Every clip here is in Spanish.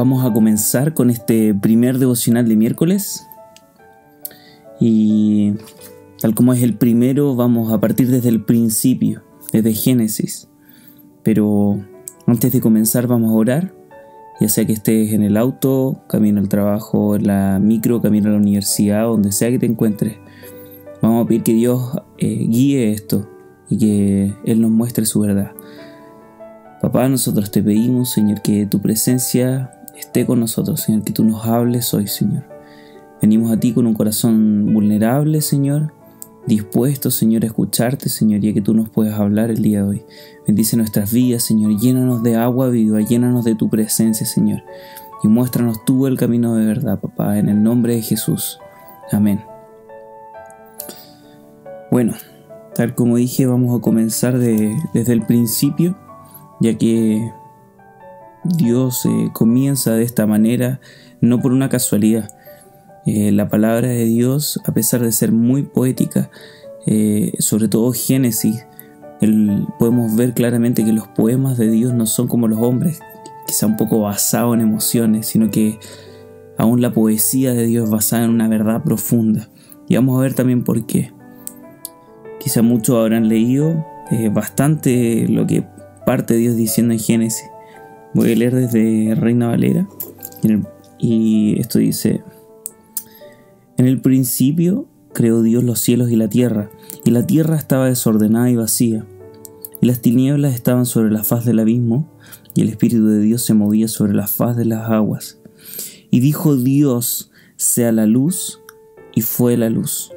Vamos a comenzar con este primer devocional de miércoles y tal como es el primero vamos a partir desde el principio, desde Génesis. Pero antes de comenzar vamos a orar, ya sea que estés en el auto, camino al trabajo, en la micro, camino a la universidad, donde sea que te encuentres. Vamos a pedir que Dios guíe esto y que Él nos muestre su verdad. Papá, nosotros te pedimos, Señor, que tu presencia esté con nosotros, Señor, que tú nos hables hoy, Señor. Venimos a ti con un corazón vulnerable, Señor, dispuesto, Señor, a escucharte, Señor, y a que tú nos puedas hablar el día de hoy. Bendice nuestras vidas, Señor, llénanos de agua viva, llénanos de tu presencia, Señor, y muéstranos tú el camino de verdad, papá, en el nombre de Jesús. Amén. Bueno, tal como dije, vamos a comenzar desde el principio, ya que Dios comienza de esta manera, no por una casualidad. La palabra de Dios, a pesar de ser muy poética, sobre todo Génesis, podemos ver claramente que los poemas de Dios no son como los hombres, quizá un poco basados en emociones, sino que aún la poesía de Dios es basada en una verdad profunda. Y vamos a ver también por qué. Quizá muchos habrán leído bastante lo que parte Dios diciendo en Génesis. Voy a leer desde Reina Valera y esto dice: en el principio creó Dios los cielos y la tierra estaba desordenada y vacía, y las tinieblas estaban sobre la faz del abismo, y el Espíritu de Dios se movía sobre la faz de las aguas. Y dijo Dios: sea la luz, y fue la luz.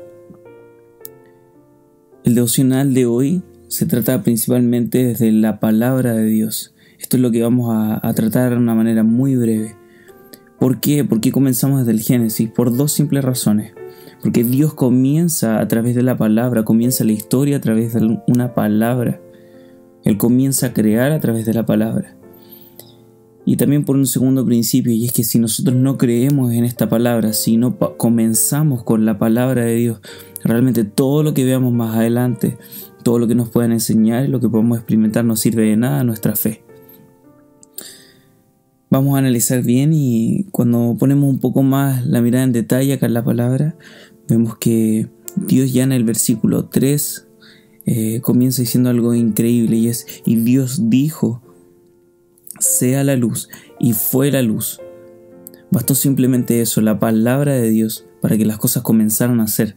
El devocional de hoy se trata principalmente desde la palabra de Dios. Esto es lo que vamos a tratar de una manera muy breve. ¿Por qué? ¿Por qué comenzamos desde el Génesis? Por dos simples razones. Porque Dios comienza a través de la palabra, comienza la historia a través de una palabra. Él comienza a crear a través de la palabra. Y también por un segundo principio, y es que si nosotros no creemos en esta palabra, si no comenzamos con la palabra de Dios, realmente todo lo que veamos más adelante, todo lo que nos puedan enseñar y lo que podamos experimentar no sirve de nada a nuestra fe. Vamos a analizar bien, y cuando ponemos un poco más la mirada en detalle acá en la palabra, vemos que Dios ya en el versículo 3 comienza diciendo algo increíble, y Dios dijo: sea la luz, y fue la luz. Bastó simplemente eso, la palabra de Dios, para que las cosas comenzaran a ser.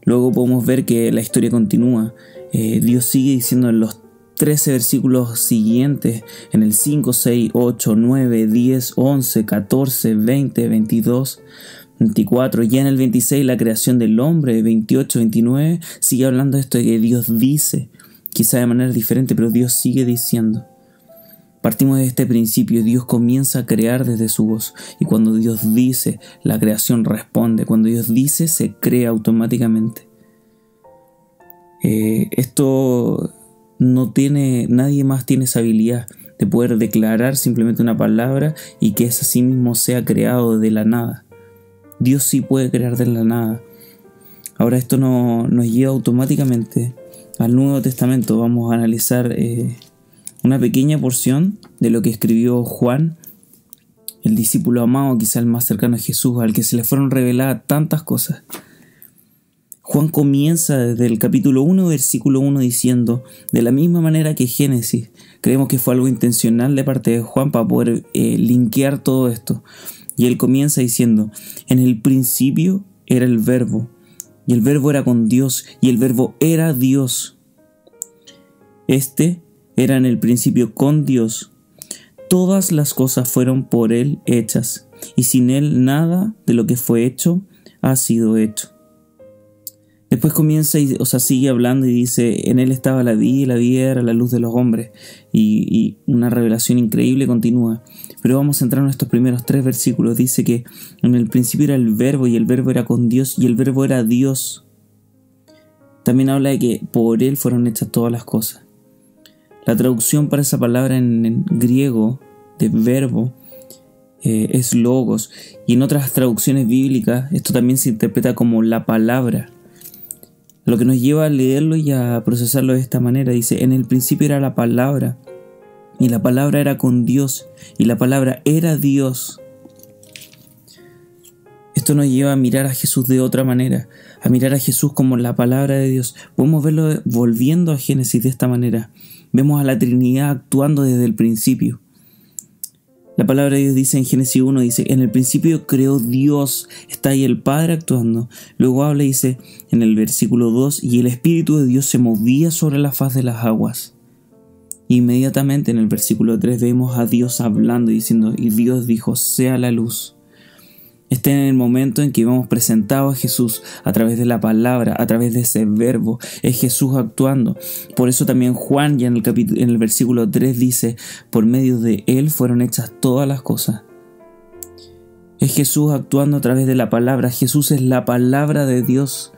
Luego podemos ver que la historia continúa. Dios sigue diciendo en los 13 versículos siguientes, en el 5, 6, 8, 9, 10, 11, 14, 20, 22, 24, ya en el 26 la creación del hombre, 28, 29, sigue hablando de esto de que Dios dice, quizá de manera diferente, pero Dios sigue diciendo. Partimos de este principio, Dios comienza a crear desde su voz, y cuando Dios dice, la creación responde. Cuando Dios dice, se crea automáticamente. Esto nadie más tiene esa habilidad de poder declarar simplemente una palabra y que ese sí mismo sea creado de la nada. Dios sí puede crear de la nada. Ahora esto nos lleva automáticamente al Nuevo Testamento. Vamos a analizar una pequeña porción de lo que escribió Juan, el discípulo amado, quizá el más cercano a Jesús, al que se le fueron reveladas tantas cosas. Juan comienza desde el capítulo 1, versículo 1 diciendo: de la misma manera que Génesis, creemos que fue algo intencional de parte de Juan para poder linkear todo esto. Y él comienza diciendo: en el principio era el Verbo, y el Verbo era con Dios, y el Verbo era Dios. Este era en el principio con Dios. Todas las cosas fueron por Él hechas, y sin Él nada de lo que fue hecho ha sido hecho. Después comienza, sigue hablando y dice: en Él estaba la vida, y la vida era la luz de los hombres. Y una revelación increíble continúa. Pero vamos a entrar en estos primeros 3 versículos. Dice que en el principio era el Verbo, y el Verbo era con Dios, y el Verbo era Dios. También habla de que por Él fueron hechas todas las cosas. La traducción para esa palabra en griego de verbo es logos, y en otras traducciones bíblicas esto también se interpreta como la palabra. Lo que nos lleva a leerlo y a procesarlo de esta manera. Dice: en el principio era la palabra, Y la palabra era con Dios, y la palabra era Dios. Esto nos lleva a mirar a Jesús de otra manera, a mirar a Jesús como la palabra de Dios. Podemos verlo volviendo a Génesis de esta manera. Vemos a la Trinidad actuando desde el principio. La palabra de Dios dice en Génesis 1, dice, en el principio creó Dios, está ahí el Padre actuando. Luego habla y dice en el versículo 2, y el Espíritu de Dios se movía sobre la faz de las aguas. Inmediatamente en el versículo 3 vemos a Dios hablando y diciendo, y Dios dijo, sea la luz. Este es el momento en que vemos presentado a Jesús a través de la palabra, a través de ese verbo. Es Jesús actuando. Por eso también Juan ya en el versículo 3 dice, por medio de Él fueron hechas todas las cosas. Es Jesús actuando a través de la palabra. Jesús es la palabra de Dios.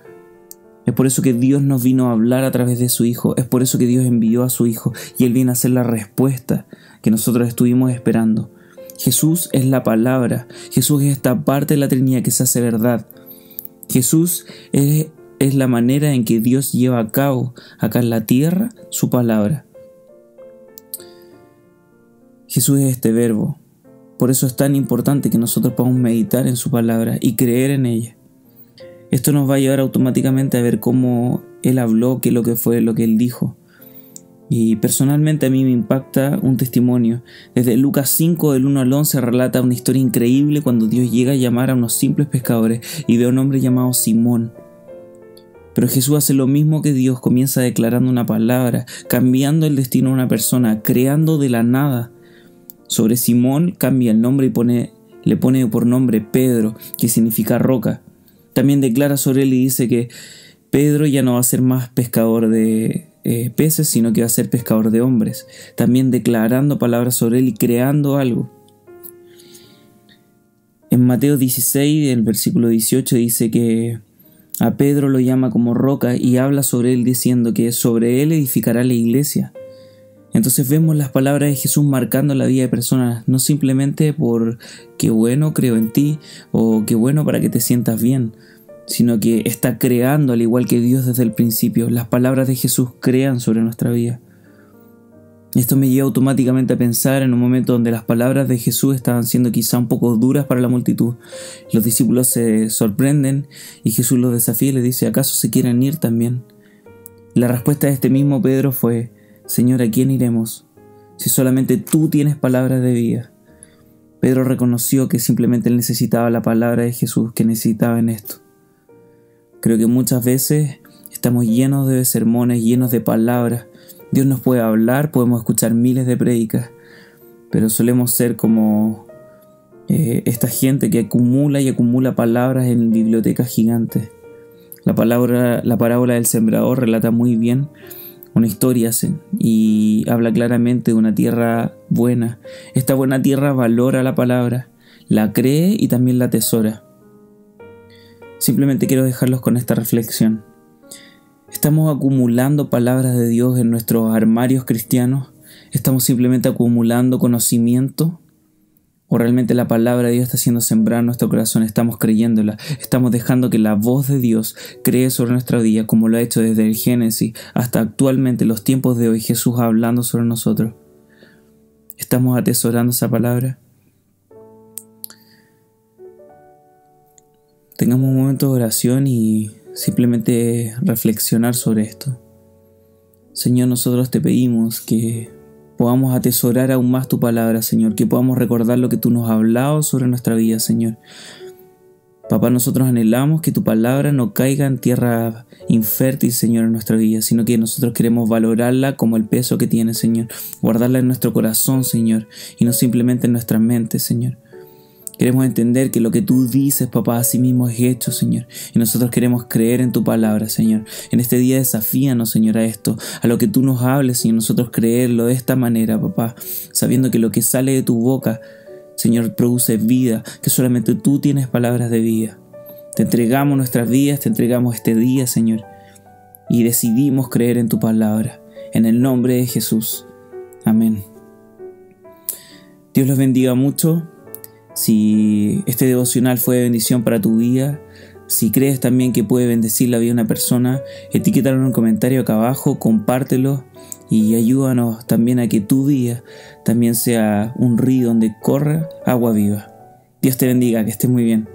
Es por eso que Dios nos vino a hablar a través de su Hijo. Es por eso que Dios envió a su Hijo y Él viene a hacer la respuesta que nosotros estuvimos esperando. Jesús es la palabra. Jesús es esta parte de la Trinidad que se hace verdad. Jesús es la manera en que Dios lleva a cabo acá en la tierra su palabra. Jesús es este verbo. Por eso es tan importante que nosotros podamos meditar en su palabra y creer en ella. Esto nos va a llevar automáticamente a ver cómo Él habló, qué es lo que fue, lo que Él dijo. Y personalmente a mí me impacta un testimonio. Desde Lucas 5, del 1 al 11, relata una historia increíble cuando Dios llega a llamar a unos simples pescadores y ve a un hombre llamado Simón. Pero Jesús hace lo mismo que Dios, comienza declarando una palabra, cambiando el destino de una persona, creando de la nada. Sobre Simón cambia el nombre y le pone por nombre Pedro, que significa roca. También declara sobre él y dice que Pedro ya no va a ser más pescador de peces, sino que va a ser pescador de hombres, también declarando palabras sobre él y creando algo. En Mateo 16, el versículo 18 dice que a Pedro lo llama como roca y habla sobre él diciendo que sobre él edificará la iglesia. Entonces vemos las palabras de Jesús marcando la vida de personas, no simplemente por qué bueno creo en ti o qué bueno para que te sientas bien, sino que está creando al igual que Dios desde el principio. Las palabras de Jesús crean sobre nuestra vida. Esto me lleva automáticamente a pensar en un momento donde las palabras de Jesús estaban siendo quizá un poco duras para la multitud. Los discípulos se sorprenden y Jesús los desafía y les dice, ¿acaso se quieren ir también? La respuesta de este mismo Pedro fue, Señor, ¿a quién iremos? Si solamente tú tienes palabras de vida. Pedro reconoció que simplemente él necesitaba la palabra de Jesús, que necesitaba en esto. Creo que muchas veces estamos llenos de sermones, llenos de palabras. Dios nos puede hablar, podemos escuchar miles de prédicas, pero solemos ser como esta gente que acumula y acumula palabras en bibliotecas gigantes. La parábola del sembrador relata muy bien una historia y habla claramente de una tierra buena. Esta buena tierra valora la palabra, la cree y también la atesora. Simplemente quiero dejarlos con esta reflexión. ¿Estamos acumulando palabras de Dios en nuestros armarios cristianos? ¿Estamos simplemente acumulando conocimiento? ¿O realmente la palabra de Dios está siendo sembrada en nuestro corazón? ¿Estamos creyéndola? ¿Estamos dejando que la voz de Dios cree sobre nuestra vida como lo ha hecho desde el Génesis hasta actualmente los tiempos de hoy, Jesús hablando sobre nosotros? ¿Estamos atesorando esa palabra? Tengamos un momento de oración y simplemente reflexionar sobre esto. Señor, nosotros te pedimos que podamos atesorar aún más tu palabra, Señor, que podamos recordar lo que tú nos has hablado sobre nuestra vida, Señor. Papá, nosotros anhelamos que tu palabra no caiga en tierra infértil, Señor, en nuestra vida, sino que nosotros queremos valorarla como el peso que tiene, Señor. Guardarla en nuestro corazón, Señor, y no simplemente en nuestra mente, Señor. Queremos entender que lo que tú dices, papá, a sí mismo es hecho, Señor. Y nosotros queremos creer en tu palabra, Señor. En este día desafíanos, Señor, a esto. A lo que tú nos hables, Señor, nosotros creerlo de esta manera, papá. Sabiendo que lo que sale de tu boca, Señor, produce vida. Que solamente tú tienes palabras de vida. Te entregamos nuestras vidas, te entregamos este día, Señor. Y decidimos creer en tu palabra. En el nombre de Jesús. Amén. Dios los bendiga mucho. Si este devocional fue de bendición para tu vida, Si crees también que puede bendecir la vida de una persona, etiquétalo en un comentario acá abajo, compártelo y ayúdanos también a que tu vida también sea un río donde corra agua viva. Dios te bendiga, que estés muy bien.